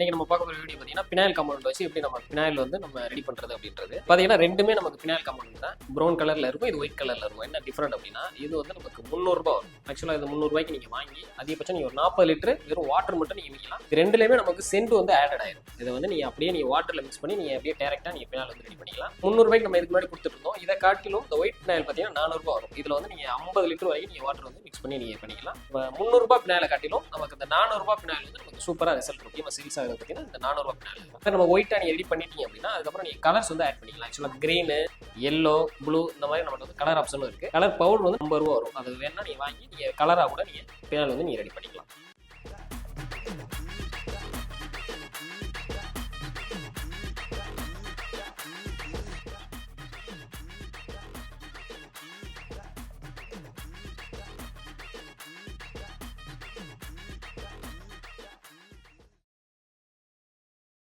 இன்னைக்கு நம்ம பார்க்க போகிற வீடியோ பார்த்தீங்கன்னா பினாயில் காம்பவுண்ட் வச்சு எப்படி நம்ம பினாயில் வந்து நம்ம ரெடி பண்ணுறது அப்படின்றது பார்த்தீங்கன்னா ரெண்டுமே நமக்கு பினாயில் காம்பவுண்ட் தான். ப்ரௌன் கலரில் இருக்கும், இது ஒயிட் கலரில் இருக்கும். என்ன டிஃப்ரெண்ட் அப்படின்னா இது வந்து நமக்கு 300 ரூபாய் வரும். ஆக்சுவலாக இது 300 ரூபாய்க்கு நீங்கள் வாங்கி அதிகபட்சம் நீங்கள் ஒரு 40 லிட்டர் வெறும் வாட்டர் மட்டும் நீங்கள் விற்கலாம். இது ரெண்டுலேயுமே நமக்கு சென்ட் வந்து ஆடட் ஆயிடும். இதை வந்து நீங்கள் அப்படியே நீங்கள் வாட்டரில் மிக்ஸ் பண்ணி நீங்கள் அப்படியே டேரெக்டாக நீங்கள் பினாயில் வந்து ரெடி பண்ணிக்கலாம். 300 ரூபாய்க்கு நம்ம இதுக்கு முன்னாடி கொடுத்துருந்தோம். இதை காட்டிலும் இந்த ஒயிட் பினாயில் பார்த்தீங்கன்னா 400 ரூபாய் வரும். இதில் வந்து நீங்கள் 50 லிட்டர் வரைக்கும் நீங்கள் வாட்டர் வந்து மிக்ஸ் பண்ணி நீங்கள் பண்ணிக்கலாம். 300 ரூபாய் பினாயில காட்டிலும் நமக்கு இந்த 400 ரூபாய் பினாயில் வந்து நமக்கு சூப்பராக ரிசல்ட் இருக்கும். சேல்ஸ் ஆகுது பார்த்தீங்கன்னா இந்த 400 ரூபாய் பினாயில் நம்ம ஒயிட்டா நீங்க ரெடி பண்ணிட்டீங்க அப்படின்னா அதுக்கப்புறம் நீங்க கலர்ஸ் வந்து ஆட் பண்ணிக்கலாம். ஆக்சுவலாக கிரீனு, எல்லோ, ப்ளூ இந்த மாதிரி நமக்கு வந்து கலர் ஆப்ஷனும் இருக்கு. கலர் பவுடர் வந்து 50 ரூபா வரும். அது வேணா நீங்க வாங்கி நீங்க கலராக கூட நீங்க பினாயில் வந்து நீங்க ரெடி பண்ணிக்கலாம்.